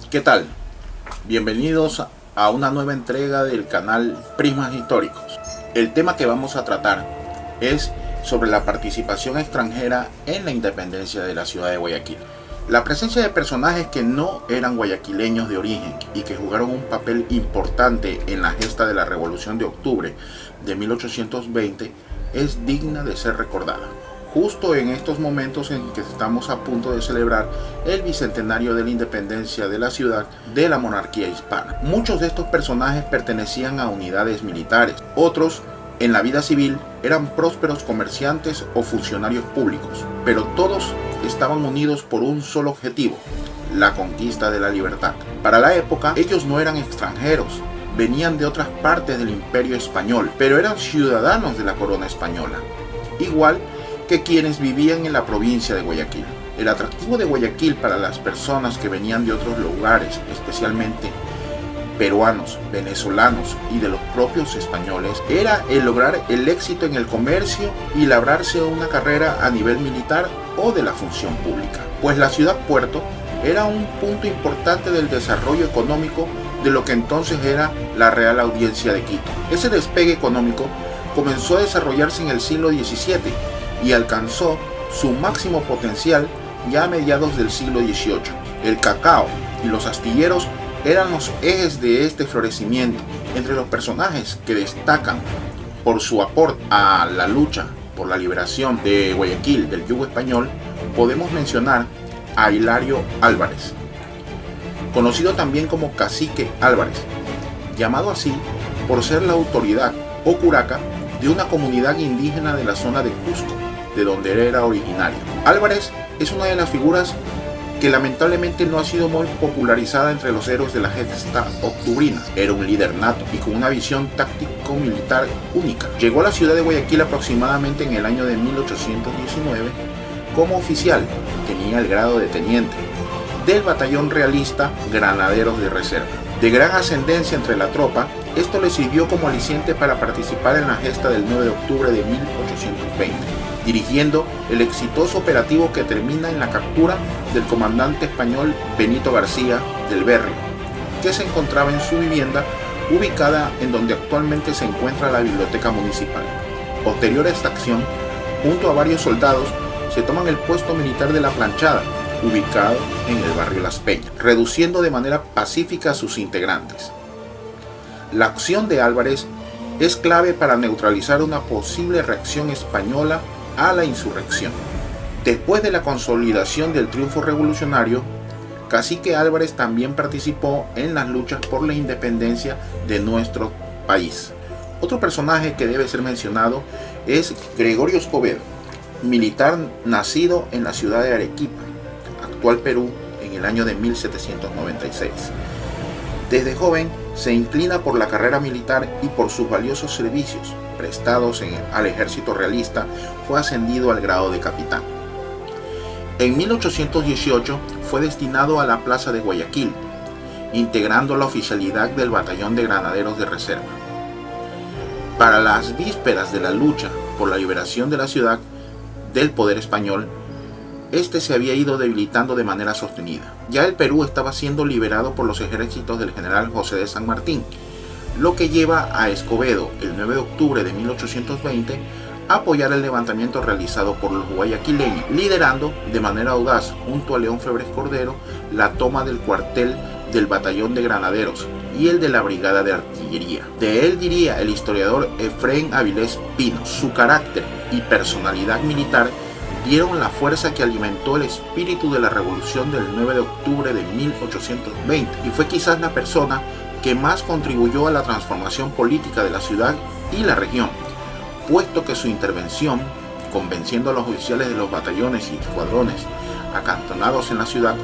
¿Qué tal? Bienvenidos a una nueva entrega del canal Prismas Históricos. El tema que vamos a tratar es sobre la participación extranjera en la independencia de la ciudad de Guayaquil. La presencia de personajes que no eran guayaquileños de origen y que jugaron un papel importante en la gesta de la Revolución de Octubre de 1820 es digna de ser recordada, justo en estos momentos en que estamos a punto de celebrar el bicentenario de la independencia de la ciudad de la monarquía hispana. Muchos de estos personajes pertenecían a unidades militares, otros en la vida civil eran prósperos comerciantes o funcionarios públicos, pero todos estaban unidos por un solo objetivo: la conquista de la libertad. Para la época, ellos no eran extranjeros, venían de otras partes del Imperio Español, pero eran ciudadanos de la corona española, igual que quienes vivían en la provincia de Guayaquil. El atractivo de Guayaquil para las personas que venían de otros lugares, especialmente peruanos, venezolanos y de los propios españoles, era el lograr el éxito en el comercio y labrarse una carrera a nivel militar o de la función pública, pues la ciudad puerto era un punto importante del desarrollo económico de lo que entonces era la Real Audiencia de Quito. Ese despegue económico comenzó a desarrollarse en el siglo XVII y alcanzó su máximo potencial ya a mediados del siglo XVIII. El cacao y los astilleros eran los ejes de este florecimiento. Entre los personajes que destacan por su aporte a la lucha por la liberación de Guayaquil del yugo español, podemos mencionar a Hilario Álvarez, conocido también como Cacique Álvarez, llamado así por ser la autoridad o curaca de una comunidad indígena de la zona de Cusco, de donde era originario. Álvarez es una de las figuras que lamentablemente no ha sido muy popularizada entre los héroes de la gesta octubrina. Era un líder nato y con una visión táctico-militar única. Llegó a la ciudad de Guayaquil aproximadamente en el año de 1819 como oficial, tenía el grado de teniente, del batallón realista Granaderos de Reserva. De gran ascendencia entre la tropa, esto le sirvió como aliciente para participar en la gesta del 9 de octubre de 1820, dirigiendo el exitoso operativo que termina en la captura del comandante español Benito García del Berrio, que se encontraba en su vivienda ubicada en donde actualmente se encuentra la biblioteca municipal. Posterior a esta acción, junto a varios soldados, se toman el puesto militar de La Planchada, ubicado en el barrio Las Peñas, reduciendo de manera pacífica a sus integrantes. La acción de Álvarez es clave para neutralizar una posible reacción española a la insurrección. Después de la consolidación del triunfo revolucionario, Cacique Álvarez también participó en las luchas por la independencia de nuestro país. Otro personaje que debe ser mencionado es Gregorio Escobedo, militar nacido en la ciudad de Arequipa, actual Perú, en el año de 1796. Desde joven se inclina por la carrera militar y por sus valiosos servicios prestados al ejército realista fue ascendido al grado de capitán. En 1818 fue destinado a la plaza de Guayaquil, integrando la oficialidad del batallón de Granaderos de Reserva. Para las vísperas de la lucha por la liberación de la ciudad del poder español, este se había ido debilitando de manera sostenida. Ya el Perú estaba siendo liberado por los ejércitos del general José de San Martín, lo que lleva a Escobedo, el 9 de octubre de 1820, a apoyar el levantamiento realizado por los guayaquileños, liderando de manera audaz, junto a León Febres Cordero, la toma del cuartel del batallón de granaderos y el de la brigada de artillería. De él diría el historiador Efrén Avilés Pino: su carácter y personalidad militar dieron la fuerza que alimentó el espíritu de la revolución del 9 de octubre de 1820 y fue quizás la persona que más contribuyó a la transformación política de la ciudad y la región, puesto que su intervención, convenciendo a los oficiales de los batallones y escuadrones acantonados en la ciudad,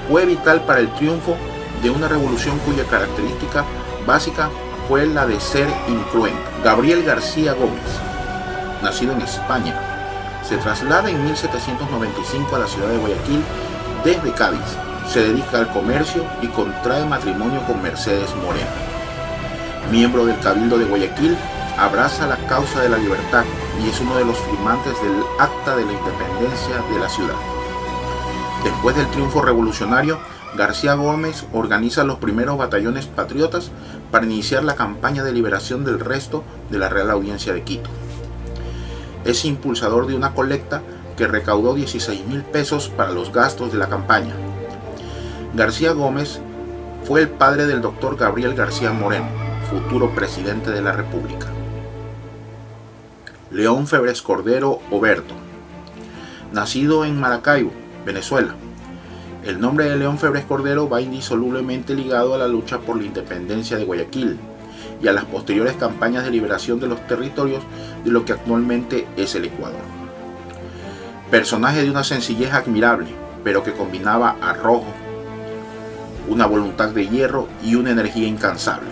fue vital para el triunfo de una revolución cuya característica básica fue la de ser incruenta. Gabriel García Gómez, nacido en España, se traslada en 1795 a la ciudad de Guayaquil desde Cádiz. Se dedica al comercio y contrae matrimonio con Mercedes Moreno. Miembro del Cabildo de Guayaquil, abraza la causa de la libertad y es uno de los firmantes del Acta de la Independencia de la ciudad. Después del triunfo revolucionario, García Gómez organiza los primeros batallones patriotas para iniciar la campaña de liberación del resto de la Real Audiencia de Quito. Es impulsador de una colecta que recaudó 16.000 pesos para los gastos de la campaña. García Gómez fue el padre del doctor Gabriel García Moreno, futuro presidente de la República. León Febres Cordero Oberto, nacido en Maracaibo, Venezuela. El nombre de León Febres Cordero va indisolublemente ligado a la lucha por la independencia de Guayaquil y a las posteriores campañas de liberación de los territorios de lo que actualmente es el Ecuador. Personaje de una sencillez admirable, pero que combinaba arrojo, una voluntad de hierro y una energía incansable.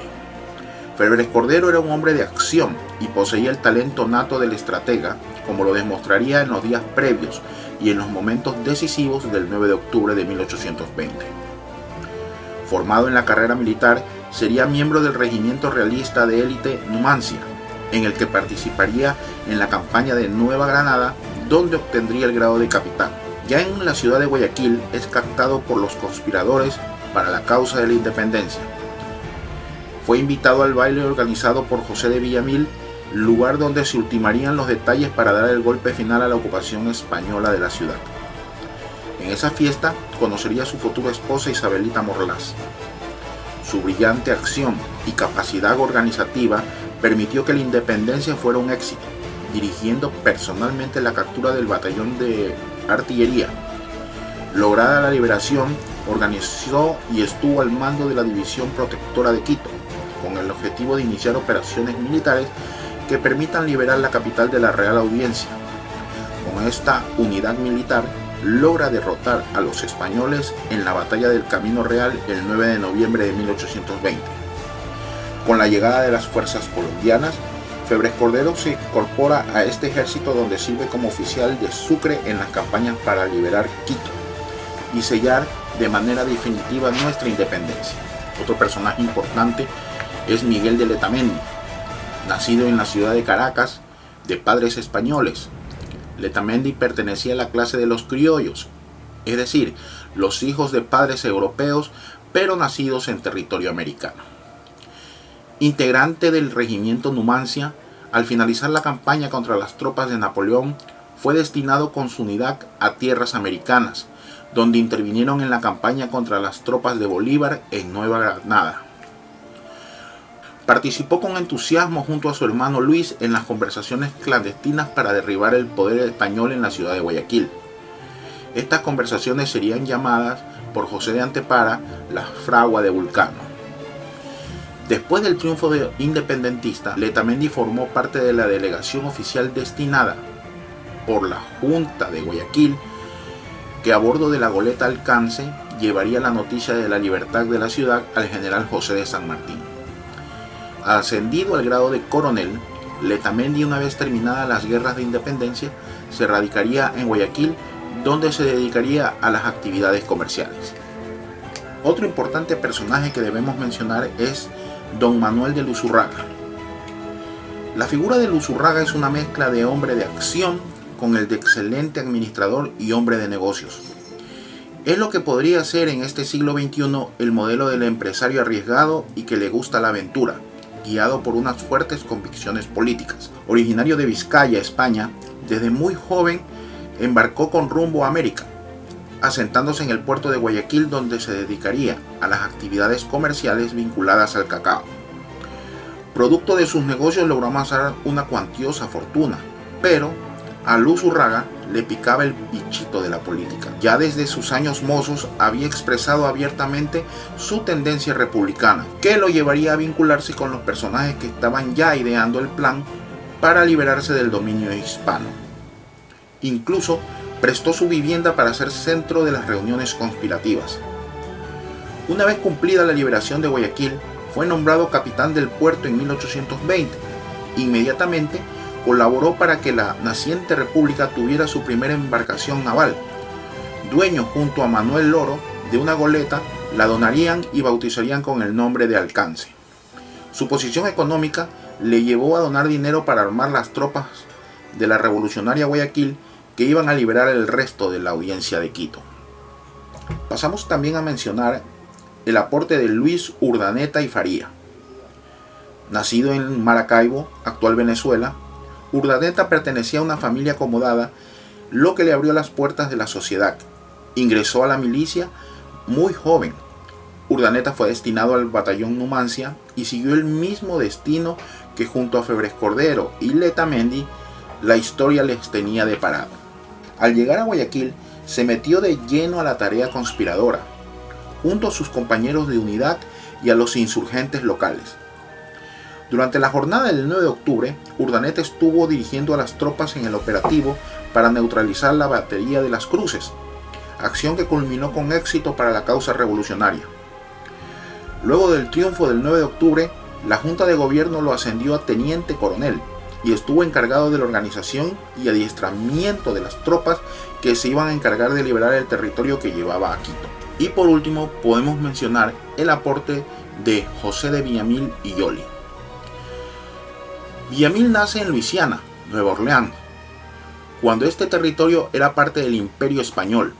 Febres Cordero era un hombre de acción y poseía el talento nato del estratega, como lo demostraría en los días previos y en los momentos decisivos del 9 de octubre de 1820. Formado en la carrera militar, sería miembro del regimiento realista de élite Numancia, en el que participaría en la campaña de Nueva Granada, donde obtendría el grado de capitán. Ya en la ciudad de Guayaquil es captado por los conspiradores para la causa de la independencia. Fue invitado al baile organizado por José de Villamil, lugar donde se ultimarían los detalles para dar el golpe final a la ocupación española de la ciudad. En esa fiesta conocería a su futura esposa Isabelita Morlás. Su brillante acción y capacidad organizativa permitió que la independencia fuera un éxito, dirigiendo personalmente la captura del batallón de artillería. Lograda la liberación, organizó y estuvo al mando de la División Protectora de Quito, con el objetivo de iniciar operaciones militares que permitan liberar la capital de la Real Audiencia. Con esta unidad militar logra derrotar a los españoles en la batalla del Camino Real el 9 de noviembre de 1820. Con la llegada de las fuerzas colombianas, Febres Cordero se incorpora a este ejército, donde sirve como oficial de Sucre en las campañas para liberar Quito y sellar de manera definitiva nuestra independencia. Otro personaje importante es Miguel de Letamendi, nacido en la ciudad de Caracas, de padres españoles. Letamendi pertenecía a la clase de los criollos, es decir, los hijos de padres europeos, pero nacidos en territorio americano. Integrante del regimiento Numancia, al finalizar la campaña contra las tropas de Napoleón, fue destinado con su unidad a tierras americanas, donde intervinieron en la campaña contra las tropas de Bolívar en Nueva Granada. Participó con entusiasmo junto a su hermano Luis en las conversaciones clandestinas para derribar el poder español en la ciudad de Guayaquil. Estas conversaciones serían llamadas por José de Antepara la fragua de Vulcano. Después del triunfo independentista, Letamendi formó parte de la delegación oficial destinada por la Junta de Guayaquil, que a bordo de la goleta Alcance llevaría la noticia de la libertad de la ciudad al general José de San Martín. Ascendido al grado de coronel, Letamendi, una vez terminadas las guerras de independencia, se radicaría en Guayaquil, donde se dedicaría a las actividades comerciales. Otro importante personaje que debemos mencionar es Don Manuel de Luzurraga. La figura de Luzurraga es una mezcla de hombre de acción con el de excelente administrador y hombre de negocios. Es lo que podría ser en este siglo XXI el modelo del empresario arriesgado y que le gusta la aventura, guiado por unas fuertes convicciones políticas. Originario de Vizcaya, España, desde muy joven embarcó con rumbo a América, asentándose en el puerto de Guayaquil, donde se dedicaría a las actividades comerciales vinculadas al cacao. Producto de sus negocios logró amasar una cuantiosa fortuna, pero a Luzurraga le picaba el bichito de la política. Ya desde sus años mozos había expresado abiertamente su tendencia republicana, que lo llevaría a vincularse con los personajes que estaban ya ideando el plan para liberarse del dominio hispano. Incluso prestó su vivienda para ser centro de las reuniones conspirativas. Una vez cumplida la liberación de Guayaquil, fue nombrado capitán del puerto en 1820. Inmediatamente colaboró para que la naciente república tuviera su primera embarcación naval. Dueño junto a Manuel Loro de una goleta, la donarían y bautizarían con el nombre de Alcance. Su posición económica le llevó a donar dinero para armar las tropas de la revolucionaria Guayaquil, que iban a liberar el resto de la audiencia de Quito. Pasamos también a mencionar el aporte de Luis Urdaneta y Faría. Nacido en Maracaibo, actual Venezuela, Urdaneta pertenecía a una familia acomodada, lo que le abrió las puertas de la sociedad. Ingresó a la milicia muy joven. Urdaneta fue destinado al batallón Numancia y siguió el mismo destino que junto a Febres Cordero y Letamendi la historia les tenía deparado. Al llegar a Guayaquil, se metió de lleno a la tarea conspiradora, junto a sus compañeros de unidad y a los insurgentes locales. Durante la jornada del 9 de octubre, Urdaneta estuvo dirigiendo a las tropas en el operativo para neutralizar la batería de Las Cruces, acción que culminó con éxito para la causa revolucionaria. Luego del triunfo del 9 de octubre, la Junta de Gobierno lo ascendió a teniente coronel y estuvo encargado de la organización y adiestramiento de las tropas que se iban a encargar de liberar el territorio que llevaba a Quito. Y por último, podemos mencionar el aporte de José de Villamil y Yoli. Villamil nace en Luisiana, Nueva Orleans, cuando este territorio era parte del Imperio Español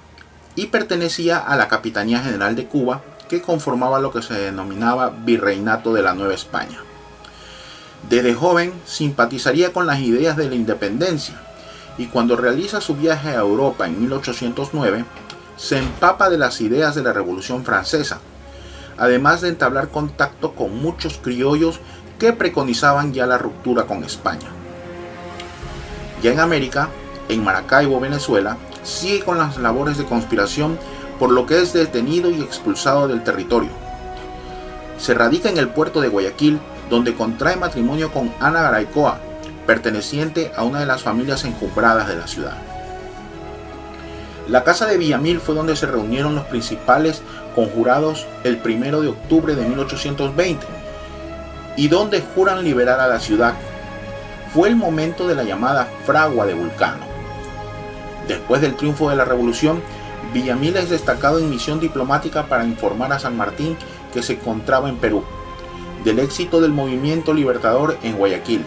y pertenecía a la Capitanía General de Cuba, que conformaba lo que se denominaba Virreinato de la Nueva España. Desde joven simpatizaría con las ideas de la independencia y cuando realiza su viaje a Europa en 1809, se empapa de las ideas de la Revolución Francesa, además de entablar contacto con muchos criollos que preconizaban ya la ruptura con España. Ya en América, en Maracaibo, Venezuela, sigue con las labores de conspiración, por lo que es detenido y expulsado del territorio. Se radica en el puerto de Guayaquil, donde contrae matrimonio con Ana Garaycoa, perteneciente a una de las familias encumbradas de la ciudad. La casa de Villamil fue donde se reunieron los principales conjurados el 1 de octubre de 1820 y donde juran liberar a la ciudad. Fue el momento de la llamada fragua de Vulcano. Después del triunfo de la revolución, Villamil es destacado en misión diplomática para informar a San Martín, que se encontraba en Perú, del éxito del movimiento libertador en Guayaquil.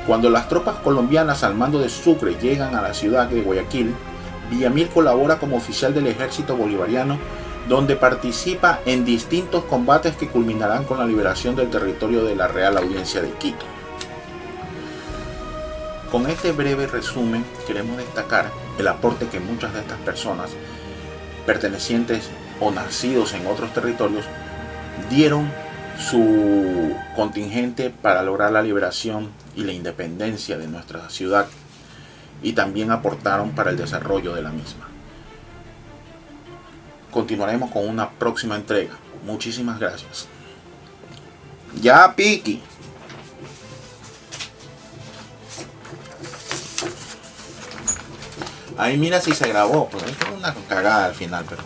Cuando las tropas colombianas al mando de Sucre llegan a la ciudad de Guayaquil, Villamil colabora como oficial del ejército bolivariano, donde participa en distintos combates que culminarán con la liberación del territorio de la Real Audiencia de Quito. Con este breve resumen queremos destacar el aporte que muchas de estas personas pertenecientes o nacidos en otros territorios dieron su contingente para lograr la liberación y la independencia de nuestra ciudad y también aportaron para el desarrollo de la misma. Continuaremos con una próxima entrega. Muchísimas gracias. Ya, Piki. Ahí mira si se grabó, pero es una cagada al final, pero